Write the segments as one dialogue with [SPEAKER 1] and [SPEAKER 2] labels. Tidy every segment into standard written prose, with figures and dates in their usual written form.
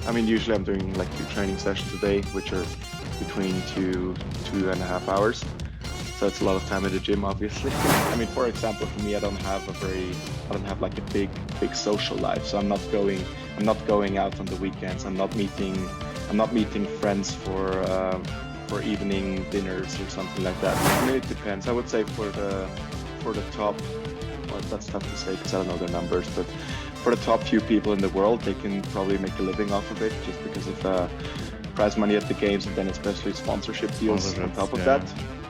[SPEAKER 1] I mean, usually I'm doing like 2 training sessions a day, which are between 2.5 hours. So it's a lot of time at the gym, obviously. I mean, for example, for me, I don't have like a big social life. So I'm not going out on the weekends. I'm not meeting friends for evening dinners or something like that. I mean, it depends. I would say for the top, well, that's tough to say because I don't know their numbers, but for the top few people in the world, they can probably make a living off of it just because of prize money at the games, and then especially sponsorship deals on top of that.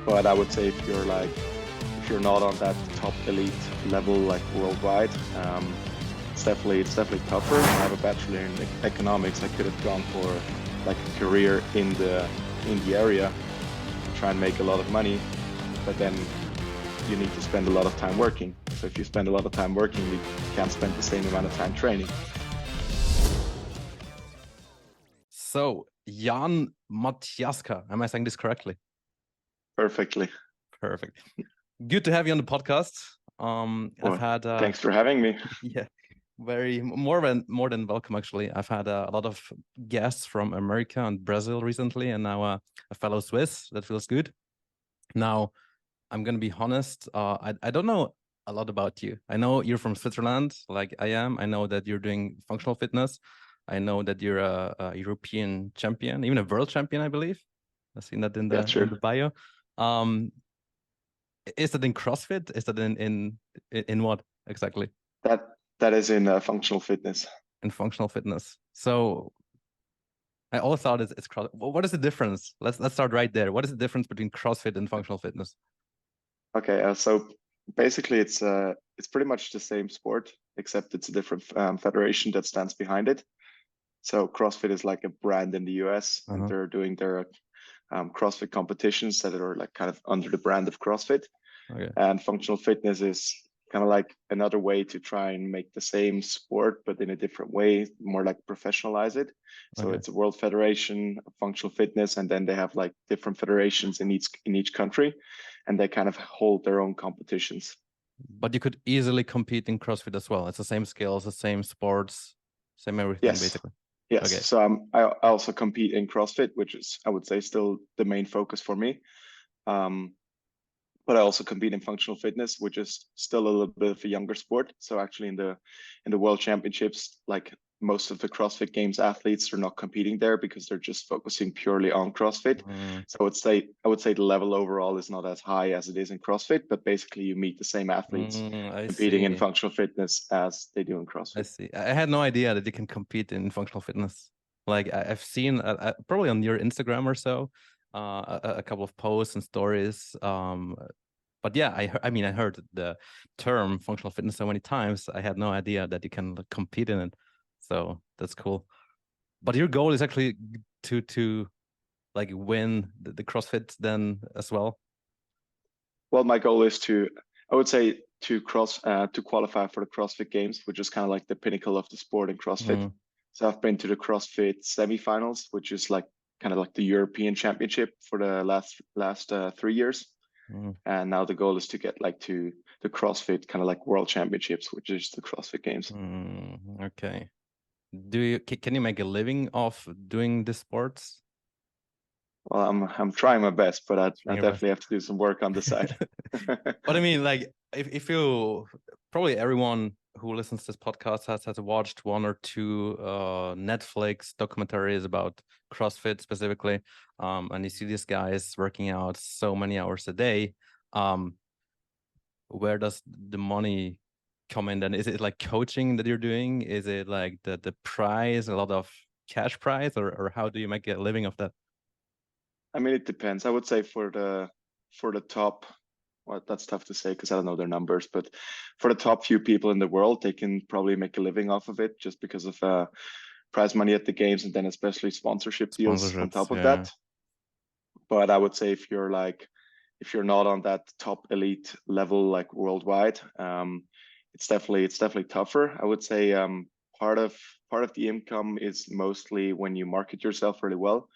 [SPEAKER 1] But I would say if you're not on that top elite level like worldwide, it's definitely tougher. I have a bachelor in economics. I could have gone for like a career in the area, try and make a lot of money, but then you need to spend a lot of time working. So if you spend a lot of time working, you can't spend the same amount of time training.
[SPEAKER 2] So, Jan Matiaska, am I saying this correctly?
[SPEAKER 1] Perfectly.
[SPEAKER 2] Perfect. Good to have you on the podcast.
[SPEAKER 1] I've had thanks for having me.
[SPEAKER 2] Yeah, more than welcome, actually. I've had a lot of guests from America and Brazil recently, and now a fellow Swiss. That feels good. Now, I'm gonna be honest. I don't know a lot about you. I know you're from Switzerland, like I am. I know that you're doing functional fitness. I know that you're a European champion, even a world champion, I believe. I've seen that in the bio. Is that in CrossFit? Is that in what exactly?
[SPEAKER 1] That is in functional fitness.
[SPEAKER 2] In functional fitness. So I always thought it's CrossFit. What is the difference? Let's start right there. What is the difference between CrossFit and functional fitness?
[SPEAKER 1] Okay, so basically it's pretty much the same sport, except it's a different federation that stands behind it. So CrossFit is like a brand in the US, and they're doing their CrossFit competitions that are like kind of under the brand of CrossFit.
[SPEAKER 2] Okay.
[SPEAKER 1] And functional fitness is kind of like another way to try and make the same sport, but in a different way, more like professionalize it. So it's a world federation of functional fitness, and then they have like different federations in each country, and they kind of hold their own competitions.
[SPEAKER 2] But you could easily compete in CrossFit as well. It's the same skills, the same sports, same everything, basically.
[SPEAKER 1] Yes. Okay. So I also compete in CrossFit, which is, I would say, still the main focus for me. But I also compete in functional fitness, which is still a little bit of a younger sport. So actually in the World Championships, like most of the CrossFit Games athletes are not competing there because they're just focusing purely on CrossFit. So I would say the level overall is not as high as it is in CrossFit, but basically you meet the same athletes competing in functional fitness as they do in CrossFit.
[SPEAKER 2] I see. I had no idea that you can compete in functional fitness. Like I've seen probably on your Instagram or so, a couple of posts and stories. But yeah, I mean, I heard the term functional fitness so many times. I had no idea that you can compete in it. So that's cool. But your goal is actually to like win the CrossFit then as well.
[SPEAKER 1] Well, my goal is I would say to qualify for the CrossFit Games, which is kind of like the pinnacle of the sport in CrossFit. So I've been to the CrossFit semifinals, which is like kind of like the European Championship for the last 3 years. And now the goal is to get like to the CrossFit kind of like World Championships, which is the CrossFit Games.
[SPEAKER 2] Okay. Can you make a living off doing the sports?
[SPEAKER 1] Well, I'm trying my best, but I definitely have to do some work on the side.
[SPEAKER 2] But I mean, like, if you probably everyone who listens to this podcast has watched one or two Netflix documentaries about CrossFit specifically, and you see these guys working out so many hours a day. Where does the money come in then? Is it like coaching that you're doing? Is it like the prize, a lot of cash prize, or how do you make a living of that?
[SPEAKER 1] I mean, it depends. I would say for the top, well, that's tough to say because I don't know their numbers, but for the top few people in the world, they can probably make a living off of it just because of prize money at the games, and then especially sponsorship deals on top of that. But I would say if you're not on that top elite level like worldwide, it's definitely tougher. I would say part of the income is mostly when you market yourself really well.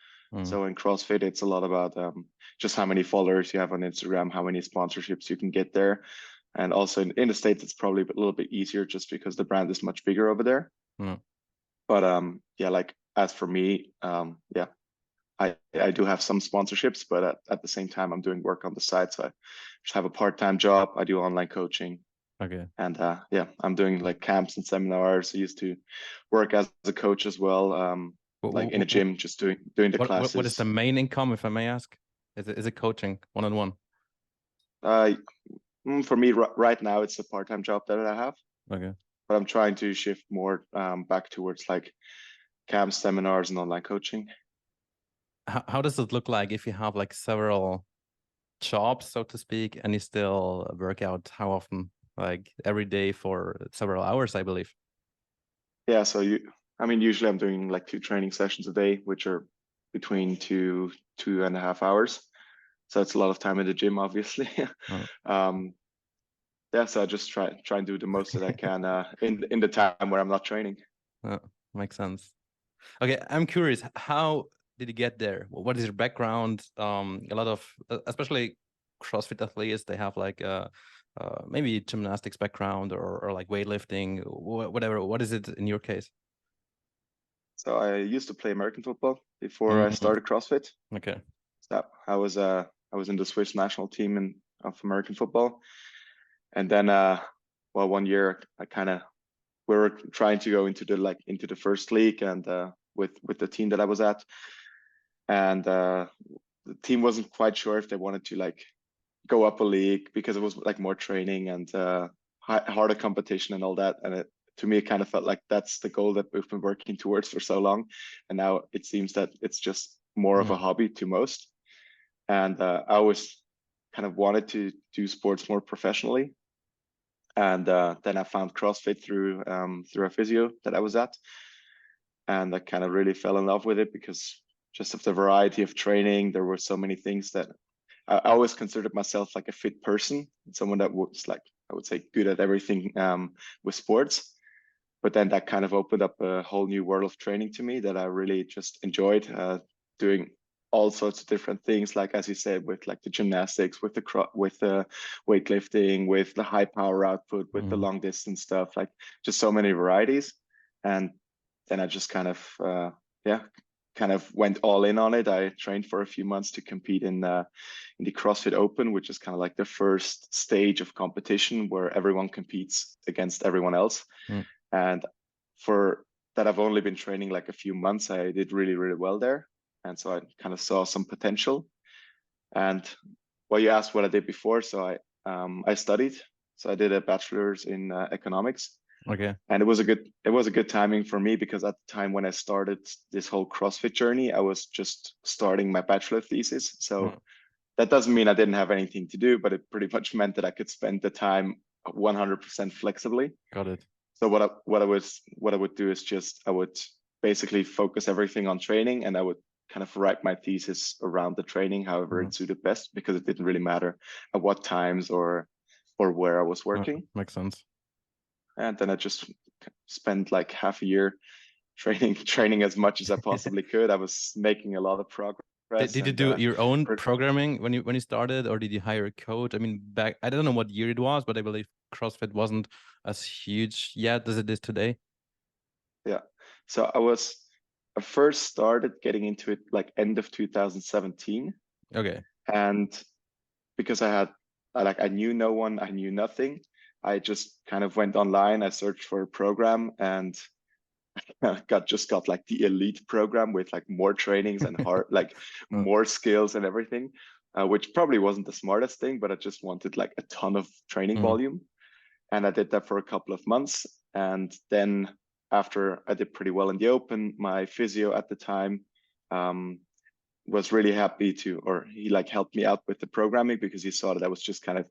[SPEAKER 1] So in CrossFit, it's a lot about just how many followers you have on Instagram, how many sponsorships you can get there. And also in the States, it's probably a little bit easier just because the brand is much bigger over there. But yeah, like as for me, yeah, I do have some sponsorships, but at the same time, I'm doing work on the side. So I just have a part-time job. I do online coaching.
[SPEAKER 2] Okay.
[SPEAKER 1] And yeah, I'm doing like camps and seminars. I used to work as a coach as well, like in a gym, just doing the
[SPEAKER 2] What is
[SPEAKER 1] classes.
[SPEAKER 2] the main income, if I may ask? Is it coaching one-on-one?
[SPEAKER 1] Uh, for me, right now, it's a part-time job that I have,
[SPEAKER 2] Okay.
[SPEAKER 1] but I'm trying to shift more back towards like camps, seminars, and online coaching.
[SPEAKER 2] How does it look like if you have like several jobs, so to speak, and you still work out how often? Like every day for several hours, I believe.
[SPEAKER 1] Yeah, so I mean, usually I'm doing like 2 training sessions a day, which are between 2.5 hours. So it's a lot of time in the gym, obviously.
[SPEAKER 2] Oh.
[SPEAKER 1] um, yeah, so I just try and do the most that I can in the time where I'm not training.
[SPEAKER 2] Makes sense. Okay, I'm curious, how did you get there? What is your background? A lot of, especially CrossFit athletes, they have like maybe gymnastics background or like weightlifting, whatever. What is it in your case?
[SPEAKER 1] So I used to play American football before I
[SPEAKER 2] Mm,
[SPEAKER 1] started CrossFit.
[SPEAKER 2] okay.
[SPEAKER 1] So I was in the Swiss national team of American football, and then well, one year we were trying to go into the first league and with the team that I was at, and the team wasn't quite sure if they wanted to like go up a league because it was like more training and harder competition and all that. And to me, it kind of felt like that's the goal that we've been working towards for so long. And now it seems that it's just more of a
[SPEAKER 2] Mm,
[SPEAKER 1] hobby to most. And I always kind of wanted to do sports more professionally. And then I found CrossFit through a physio that I was at. And I kind of really fell in love with it because just of the variety of training, there were so many things that I always considered myself like a fit person, someone that was like, I would say, good at everything with sports. But then that kind of opened up a whole new world of training to me that I really just enjoyed doing all sorts of different things, like as you said, with like the gymnastics, with the weightlifting, with the high power output, with the
[SPEAKER 2] mm,
[SPEAKER 1] long distance stuff, like just so many varieties. And then I just yeah, kind of went all in on it. I trained for a few months to compete in the CrossFit Open, which is kind of like the first stage of competition where everyone competes against everyone else.
[SPEAKER 2] mm.
[SPEAKER 1] And for that, I've only been training like a few months. I did really, really well there. And so I kind of saw some potential. And well, you asked what I did before. So I studied. So I did a bachelor's in economics.
[SPEAKER 2] Okay.
[SPEAKER 1] And it was a good timing for me because at the time when I started this whole CrossFit journey, I was just starting my bachelor thesis.
[SPEAKER 2] Mm,
[SPEAKER 1] So that doesn't mean I didn't have anything to do, but it pretty much meant that I could spend the time 100% flexibly.
[SPEAKER 2] got it.
[SPEAKER 1] So what I would do is just I would basically focus everything on training, and I would kind of write my thesis around the training, however
[SPEAKER 2] Mm,
[SPEAKER 1] it suited best, because it didn't really matter at what times or where I was working.
[SPEAKER 2] makes sense.
[SPEAKER 1] And then I just spent like half a year training as much as I possibly could. I was making a lot of progress
[SPEAKER 2] Did you
[SPEAKER 1] and
[SPEAKER 2] do your own programming when you started, or did you hire a coach? I mean, back I don't know what year it was, but I believe CrossFit wasn't as huge yet as it is today.
[SPEAKER 1] yeah. So I first started getting into it like end of 2017.
[SPEAKER 2] Okay.
[SPEAKER 1] And because I knew no one, I knew nothing. I just kind of went online, I searched for a program and got like the elite program with like more trainings and like
[SPEAKER 2] Uh,
[SPEAKER 1] more skills and everything, which probably wasn't the smartest thing, but I just wanted like a ton of training
[SPEAKER 2] mm,
[SPEAKER 1] volume. And I did that for a couple of months. And then after I did pretty well in the open, my physio at the time um, was really happy or he like helped me out with the programming because he saw that I was just kind of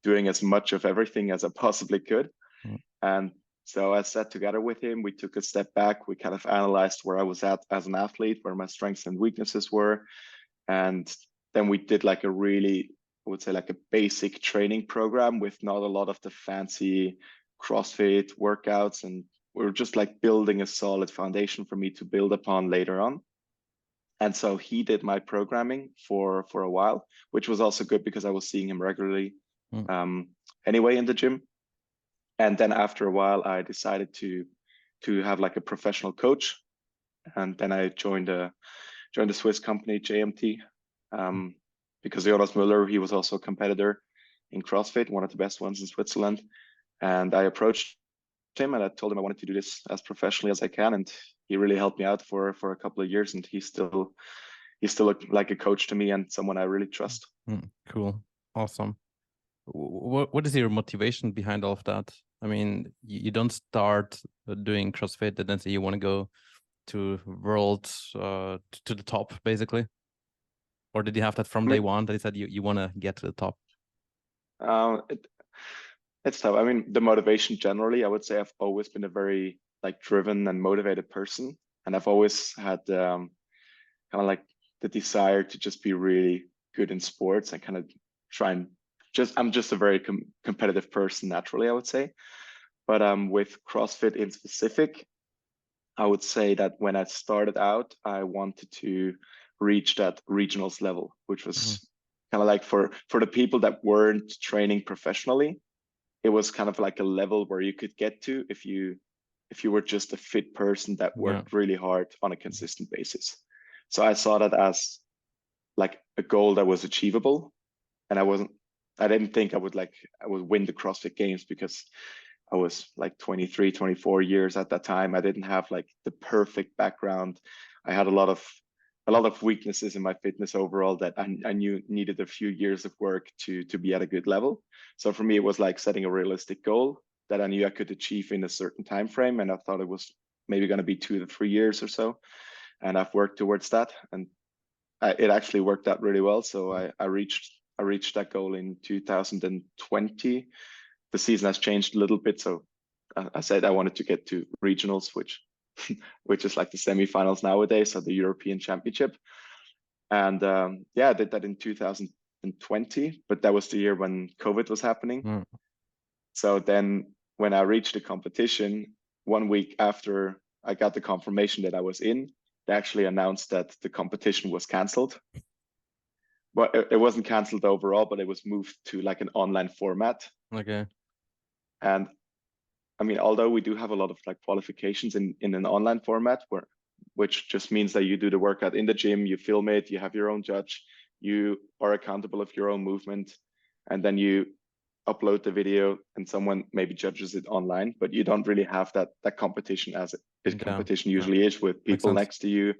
[SPEAKER 1] doing as much of everything as I possibly could.
[SPEAKER 2] mm,
[SPEAKER 1] And so I sat together with him. We took a step back. We kind of analyzed where I was at as an athlete, where my strengths and weaknesses were. And then we did like I would say like a basic training program with not a lot of the fancy CrossFit workouts. And we were just like building a solid foundation for me to build upon later on. And so he did my programming for a while, which was also good because I was seeing him regularly
[SPEAKER 2] mm.
[SPEAKER 1] um, anyway in the gym. And then after a while, I decided to have like a professional coach. and then I joined a Swiss company JMT, because Jonas Müller, he was also a competitor in CrossFit, one of the best ones in Switzerland, and I approached him and I told him I wanted to do this as professionally as I can, and he really helped me out for a couple of years, and he's still like a coach to me and someone I really trust.
[SPEAKER 2] Cool, awesome. What is your motivation behind all of that? I mean, you don't start doing CrossFit and then say you want to go to world to the top, basically, or did you have that from day one that you said you want to get to the top?
[SPEAKER 1] It's tough. I mean, the motivation generally, I would say I've always been a very like driven and motivated person, and I've always had kind of like the desire to just be really good in sports and kind of try and I'm just a very competitive person naturally, I would say. But with CrossFit in specific, I would say that when I started out, I wanted to reach that regionals level, which was kind of like for the people that weren't training professionally, it was kind of like a level where you could get to if you were just a fit person that worked really hard on a consistent basis. So I saw that as like a goal that was achievable, and I didn't think I would win the CrossFit Games because I was like 23, 24 years at that time. I didn't have like the perfect background. I had a lot of weaknesses in my fitness overall that I knew needed a few years of work to be at a good level. So for me, it was like setting a realistic goal that I knew I could achieve in a certain time frame, and I thought it was maybe going to be 2 to 3 years or so. And I've worked towards that, and it actually worked out really well. So I reached that goal in 2020. The season has changed a little bit, so I said I wanted to get to regionals, which is like the semifinals nowadays, so the European Championship. And I did that in 2020, but that was the year when COVID was happening. So then when I reached the competition, 1 week after I got the confirmation that I was in, they actually announced that the competition was canceled. Well, it wasn't canceled overall, but it was moved to like an online format.
[SPEAKER 2] Okay.
[SPEAKER 1] And I mean, although we do have a lot of like qualifications in an online format, which just means that you do the workout in the gym, you film it, you have your own judge, you are accountable of your own movement, and then you upload the video and someone maybe judges it online, but you don't really have that competition as competition usually is with people next to you.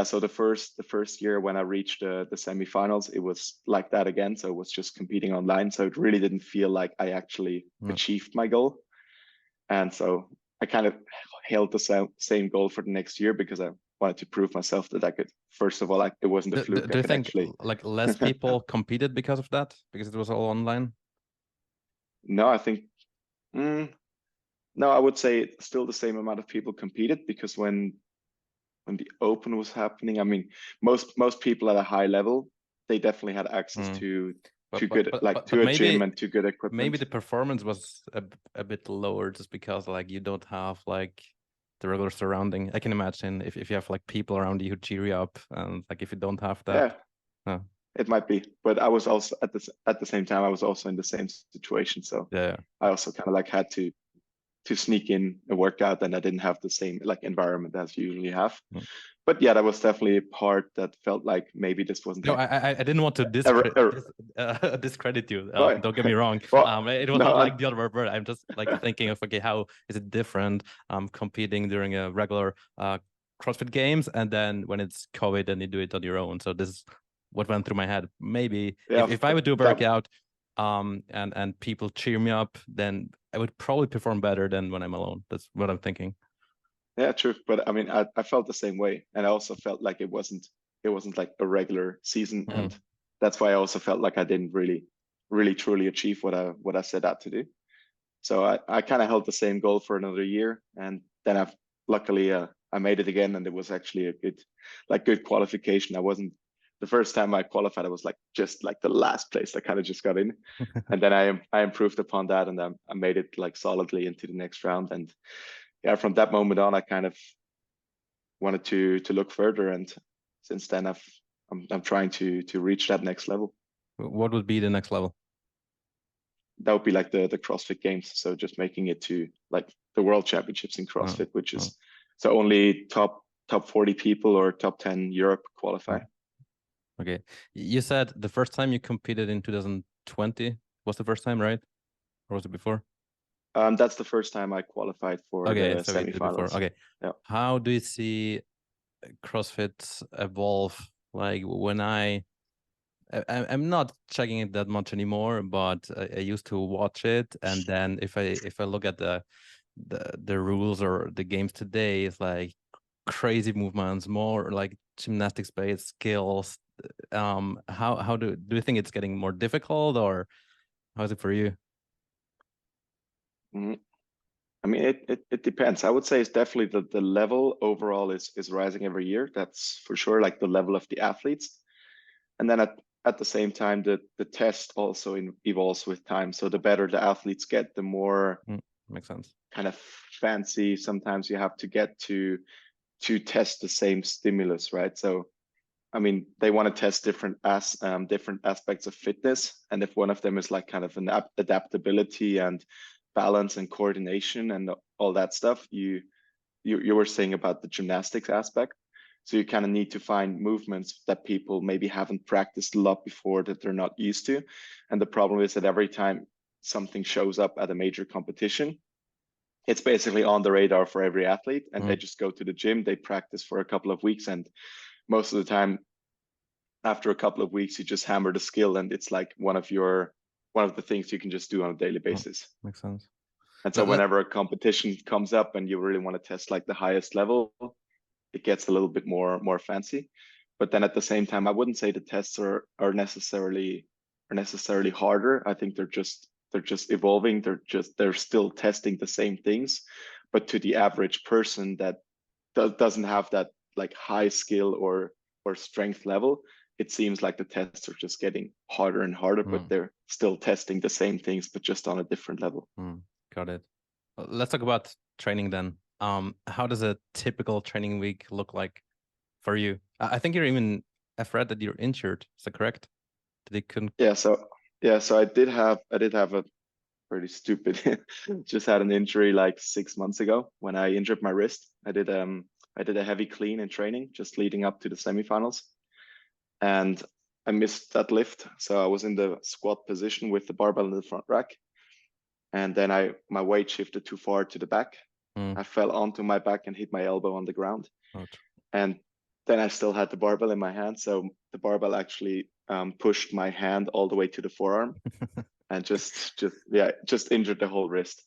[SPEAKER 1] So the first year when I reached the semifinals, it was like that again. So it was just competing online. So it really didn't feel like I actually achieved my goal. And so I kind of held the same goal for the next year because I wanted to prove myself that I could. First of all, it wasn't a fluke.
[SPEAKER 2] Do you think like less people competed because of that? Because it was all online?
[SPEAKER 1] No, I think no, I would say still the same amount of people competed, because when the Open was happening, I mean, most people at a high level, they definitely had access to a gym and to good equipment.
[SPEAKER 2] Maybe the performance was a bit lower just because like you don't have like the regular surrounding. I can imagine if you have like people around you who cheer you up, and like if you don't have that.
[SPEAKER 1] Yeah. It might be, but I was also at the same time I was also in the same situation. So I also kind of like had to sneak in a workout, and I didn't have the same like environment as you usually have. But yeah, that was definitely a part that felt like maybe this wasn't.
[SPEAKER 2] No, I didn't want to discredit you. Don't get me wrong. It was not like the other word. I'm just like thinking of, okay, how is it different competing during a regular CrossFit Games, and then when it's COVID and you do it on your own. So this is what went through my head. Maybe if I would do a workout and people cheer me up, then I would probably perform better than when I'm alone. That's what I'm thinking.
[SPEAKER 1] Yeah, true. But I mean, I felt the same way, and I also felt like it wasn't like a regular season, and that's why I also felt like I didn't really truly achieve what I set out to do. So I kind of held the same goal for another year, and then luckily I made it again, and it was actually a good qualification. I wasn't the first time I qualified. I was like just like the last place. I kind of just got in, and then I improved upon that, and I made it like solidly into the next round. And yeah, from that moment on, I kind of wanted to look further, and since then I'm trying to reach that next level.
[SPEAKER 2] What would be the next level?
[SPEAKER 1] That would be like the CrossFit Games. So just making it to like the World Championships in CrossFit, which is So only top 40 people or top 10 Europe qualify.
[SPEAKER 2] Okay. You said the first time you competed in 2020 was the first time, right? Or was it before?
[SPEAKER 1] That's the first time I qualified for the
[SPEAKER 2] So we did it before.
[SPEAKER 1] semifinals.
[SPEAKER 2] Okay.
[SPEAKER 1] Yeah.
[SPEAKER 2] How do you see CrossFit evolve? Like when I'm not checking it that much anymore, but I used to watch it, and then if I look at the rules or the games today, it's like crazy movements, more like gymnastics based skills. How do you think it's getting more difficult, or how is it for you?
[SPEAKER 1] Mhm. I mean, it depends. I would say it's definitely the level overall is rising every year. That's for sure, like the level of the athletes. And then at the same time, the test also evolves with time. So the better the athletes get, the more
[SPEAKER 2] Makes sense.
[SPEAKER 1] kind of fancy sometimes you have to get to test the same stimulus, right? So I mean, they want to test different aspects of fitness, and if one of them is like kind of an adaptability and balance and coordination and all that stuff, you were saying about the gymnastics aspect. So you kind of need to find movements that people maybe haven't practiced a lot before, that they're not used to. And the problem is that every time something shows up at a major competition, it's basically on the radar for every athlete, and they just go to the gym, they practice for a couple of weeks, and most of the time after a couple of weeks you just hammer the skill, and it's like one of the things you can just do on a daily basis.
[SPEAKER 2] Makes sense.
[SPEAKER 1] And so whenever a competition comes up and you really want to test like the highest level, it gets a little bit more fancy. But then at the same time, I wouldn't say the tests are necessarily harder. I think they're just evolving. They're still testing the same things, but to the average person that doesn't have that like high skill or strength level, it seems like the tests are just getting harder and harder, but they're still testing the same things, but just on a different level.
[SPEAKER 2] Got it. Let's talk about training then. How does a typical training week look like for you? I think I've read that you're injured. Is that correct? That they couldn't.
[SPEAKER 1] So I did have a pretty stupid just had an injury like 6 months ago when I injured my wrist. I did a heavy clean in training just leading up to the semifinals, and I missed that lift. So I was in the squat position with the barbell in the front rack, and then my weight shifted too far to the back. I fell onto my back and hit my elbow on the ground. And then I still had the barbell in my hand, so the barbell actually pushed my hand all the way to the forearm and just injured the whole wrist.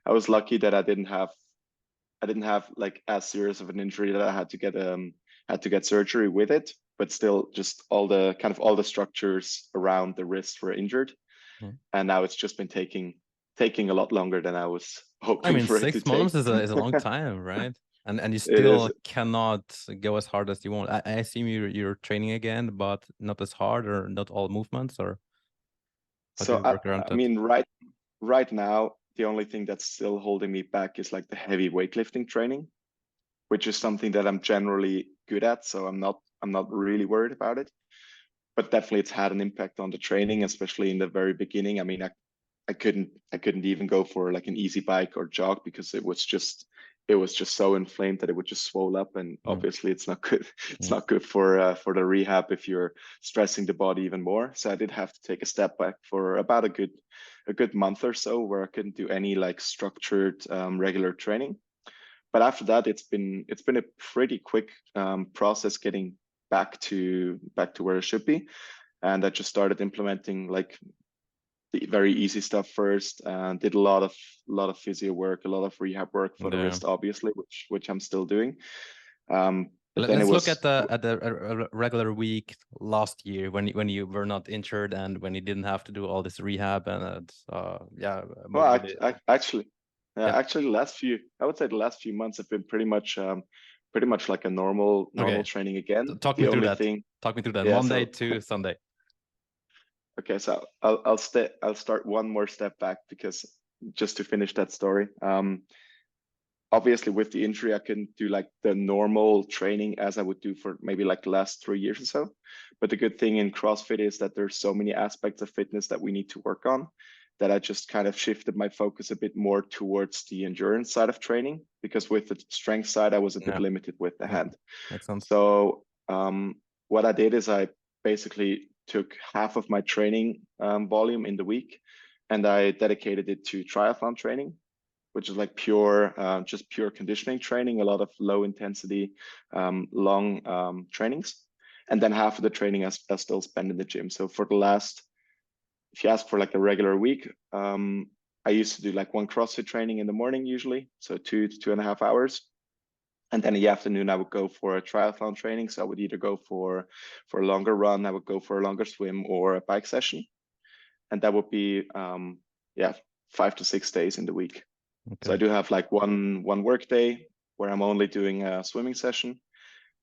[SPEAKER 1] I was lucky that I didn't have like as serious of an injury that I had to get surgery with it, but still just all the structures around the wrist were injured. And now it's just been taking a lot longer than I was hoping for it to take.
[SPEAKER 2] 6 months is a long time, right? And you
[SPEAKER 1] It
[SPEAKER 2] still
[SPEAKER 1] is.
[SPEAKER 2] cannot go as hard as you want. I assume you're training again, but not as hard, or not all movements, or how do
[SPEAKER 1] So
[SPEAKER 2] you work around
[SPEAKER 1] I
[SPEAKER 2] that?
[SPEAKER 1] mean, right now, the only thing that's still holding me back is like the heavy weightlifting training, which is something that I'm generally good at. So I'm not really worried about it. But definitely it's had an impact on the training, especially in the very beginning. I mean, I couldn't even go for like an easy bike or jog because it was just so inflamed that it would just swell up, and obviously it's not good. It's not good for the rehab if you're stressing the body even more. So I did have to take a step back for about a good month or so, where I couldn't do any like structured regular training. But after that, it's been a pretty quick process getting back to where it should be. And I just started implementing like the very easy stuff first, and did a lot of physio work, a lot of rehab work for the wrist, obviously, which I'm still doing. But then it
[SPEAKER 2] Let's look
[SPEAKER 1] was
[SPEAKER 2] at the regular week last year when you were not injured and when you didn't have to do all this rehab and
[SPEAKER 1] well,
[SPEAKER 2] mobility.
[SPEAKER 1] actually,
[SPEAKER 2] Yeah.
[SPEAKER 1] actually, I would say the last few months have been pretty much like a normal
[SPEAKER 2] Okay.
[SPEAKER 1] training again.
[SPEAKER 2] Talk
[SPEAKER 1] The
[SPEAKER 2] me through
[SPEAKER 1] only
[SPEAKER 2] that.
[SPEAKER 1] thing,
[SPEAKER 2] Talk me through that.
[SPEAKER 1] yeah.
[SPEAKER 2] Monday
[SPEAKER 1] So
[SPEAKER 2] to Sunday.
[SPEAKER 1] okay, so I'll start one more step back, because just to finish that story. Obviously with the injury, I couldn't do like the normal training as I would do for maybe like the last 3 years or so. But the good thing in CrossFit is that there's so many aspects of fitness that we need to work on, that I just kind of shifted my focus a bit more towards the endurance side of training, because with the strength side, I was a bit limited with the hand.
[SPEAKER 2] Makes sense.
[SPEAKER 1] So what I did is I basically took half of my training volume in the week, and I dedicated it to triathlon training, which is like pure, just pure conditioning training, a lot of low intensity, long trainings. And then half of the training I still spend in the gym. So for the last, if you ask for like a regular week, I used to do like one CrossFit training in the morning usually, so 2 to 2.5 hours. And then in the afternoon, I would go for a triathlon training. So I would either go for a longer run, I would go for a longer swim or a bike session. And that would be, 5 to 6 days in the week. Okay. So I do have like one work day where I'm only doing a swimming session,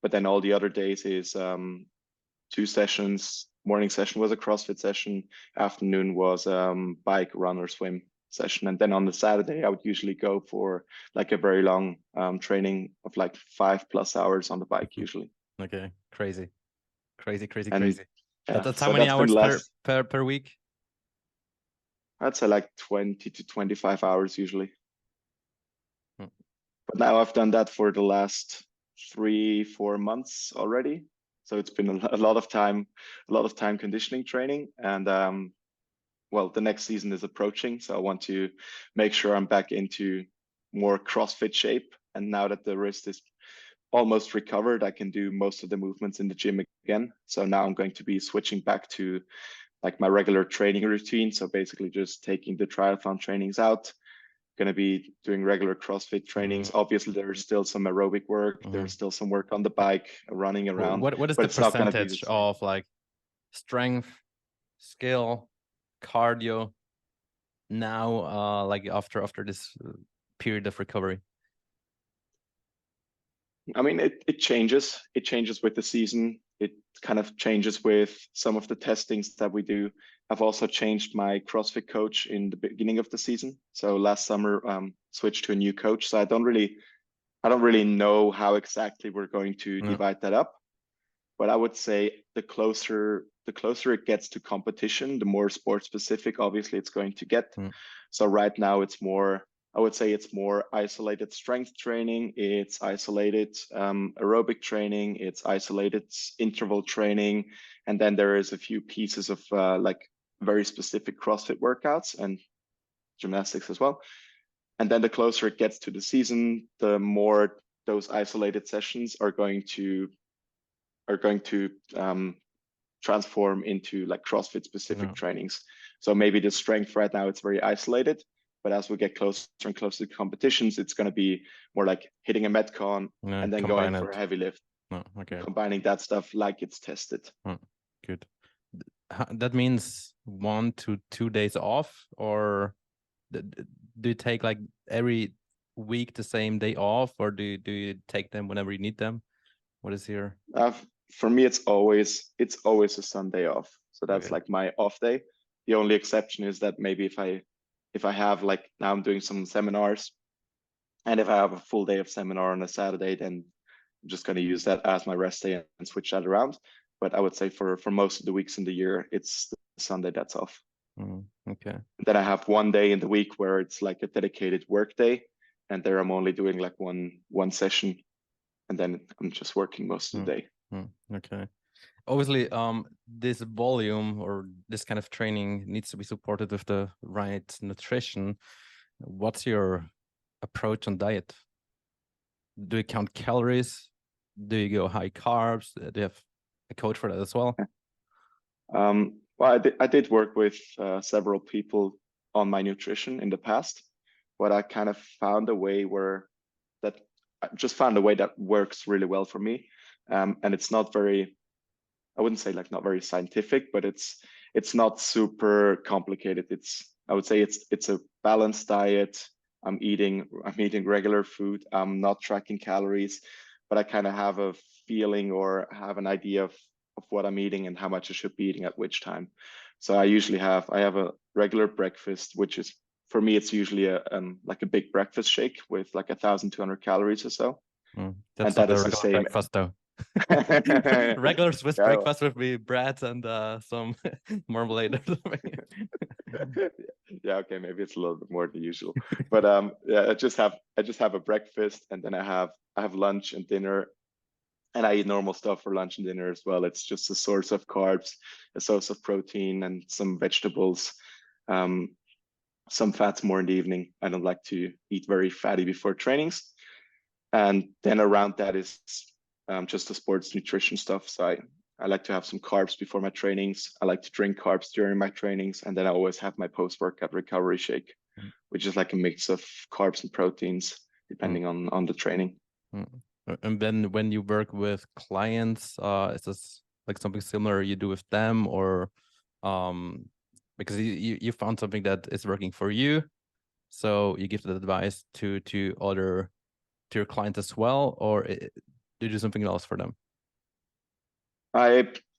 [SPEAKER 1] but then all the other days is 2 sessions. Morning session was a CrossFit session. Afternoon was bike, run, or swim session. And then on the Saturday, I would usually go for like a very long training of like 5+ hours on the bike usually.
[SPEAKER 2] Okay, crazy.
[SPEAKER 1] Yeah,
[SPEAKER 2] that's how many hours per week?
[SPEAKER 1] I'd say like 20 to 25 hours usually. But now I've done that for the last 3-4 months already. So it's been a lot of time conditioning training. And the next season is approaching. So I want to make sure I'm back into more CrossFit shape. And now that the wrist is almost recovered, I can do most of the movements in the gym again. So now I'm going to be switching back to like my regular training routine. So basically just taking the triathlon trainings out, going to be doing regular CrossFit trainings. Obviously, there's still some aerobic work. There's still some work on the bike, running around.
[SPEAKER 2] What is the percentage of like strength, skill, cardio now, like after this period of recovery?
[SPEAKER 1] I mean, it changes. It changes with the season. It kind of changes with some of the testings that we do. I've also changed my CrossFit coach in the beginning of the season. So last summer, switched to a new coach. So I don't really know how exactly we're going to divide that up. But I would say the closer it gets to competition, the more sport specific, obviously, it's going to get. So right now, I would say it's more isolated strength training. It's isolated aerobic training. It's isolated interval training. And then there is a few pieces of like very specific CrossFit workouts and gymnastics as well. And then the closer it gets to the season, the more those isolated sessions are going to transform into like CrossFit specific trainings. So maybe the strength right now, it's very isolated. But as we get closer and closer to competitions, it's going to be more like hitting a Metcon and then going for a heavy lift. Combining that stuff like it's tested.
[SPEAKER 2] Good. That means 1 to 2 days off, or do you take like every week the same day off, or do you take them whenever you need them? What is your?
[SPEAKER 1] For me, it's always a Sunday off. So that's like my off day. The only exception is that maybe if I have like, now I'm doing some seminars, and if I have a full day of seminar on a Saturday, then I'm just going to use that as my rest day and switch that around. But I would say for most of the weeks in the year, it's the Sunday that's off.
[SPEAKER 2] Okay.
[SPEAKER 1] And then I have one day in the week where it's like a dedicated work day, and there I'm only doing like one session, and then I'm just working most of the day.
[SPEAKER 2] Okay. Obviously, this volume or this kind of training needs to be supported with the right nutrition. What's your approach on diet? Do you count calories? Do you go high carbs? Do you have a coach for that as well?
[SPEAKER 1] Well, I did work with several people on my nutrition in the past, but I kind of found a way that works really well for me. And it's not very, I wouldn't say like not very scientific, but it's not super complicated. I would say it's a balanced diet. I'm eating regular food. I'm not tracking calories, but I kind of have a feeling or have an idea of what I'm eating and how much I should be eating at which time. So I have a regular breakfast, which is, for me, it's usually like a big breakfast shake with like 1,200 calories or so.
[SPEAKER 2] That's not a regular breakfast though. Regular Swiss breakfast would be bread and some marmalade.
[SPEAKER 1] Yeah, okay, maybe it's a little bit more than usual. But yeah, I just have a breakfast, and then I have lunch and dinner, and I eat normal stuff for lunch and dinner as well. It's just a source of carbs, a source of protein, and some vegetables, um, some fats more in the evening. I don't like to eat very fatty before trainings. And then around that is just the sports nutrition stuff. So I like to have some carbs before my trainings. I like to drink carbs during my trainings. And then I always have my post-workout recovery shake,
[SPEAKER 2] Mm.
[SPEAKER 1] which is like a mix of carbs and proteins, depending on the training.
[SPEAKER 2] And then when you work with clients, is this like something similar you do with them, or because you found something that is working for you, so you give the advice to your clients as well, or do you do something else for them?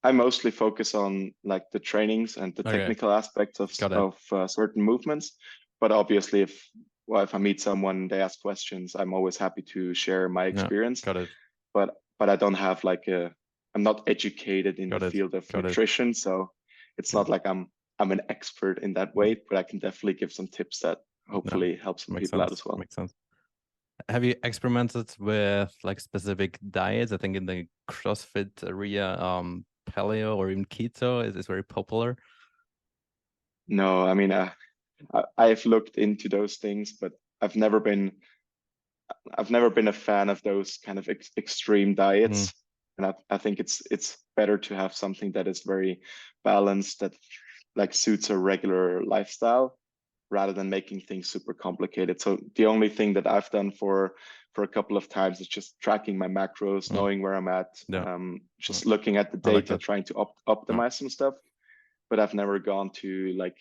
[SPEAKER 1] I mostly focus on like the trainings and the
[SPEAKER 2] Okay,
[SPEAKER 1] technical aspects
[SPEAKER 2] got it.
[SPEAKER 1] of certain movements. But obviously, if I meet someone, they ask questions, I'm always happy to share my
[SPEAKER 2] Yeah,
[SPEAKER 1] experience.
[SPEAKER 2] got it.
[SPEAKER 1] But I don't have like I'm not educated in the
[SPEAKER 2] Got it.
[SPEAKER 1] field of
[SPEAKER 2] Got it.
[SPEAKER 1] nutrition, so it's
[SPEAKER 2] Yeah.
[SPEAKER 1] not like I'm an expert in that way. But I can definitely give some tips that
[SPEAKER 2] No,
[SPEAKER 1] hopefully help some
[SPEAKER 2] makes
[SPEAKER 1] people out
[SPEAKER 2] sense.
[SPEAKER 1] as well.
[SPEAKER 2] Makes sense. Have you experimented with like specific diets? I think in the CrossFit area, paleo or even keto is very popular.
[SPEAKER 1] No, I mean, I've looked into those things, but I've never been a fan of those kind of extreme
[SPEAKER 2] Mm,
[SPEAKER 1] diets. And I think it's better to have something that is very balanced, that like suits a regular lifestyle, rather than making things super complicated. So the only thing that I've done for a couple of times is just tracking my macros,
[SPEAKER 2] mm,
[SPEAKER 1] knowing where I'm at,
[SPEAKER 2] yeah,
[SPEAKER 1] just looking at the
[SPEAKER 2] I like
[SPEAKER 1] data,
[SPEAKER 2] that.
[SPEAKER 1] trying to
[SPEAKER 2] Yeah,
[SPEAKER 1] optimize some stuff. But I've never gone to like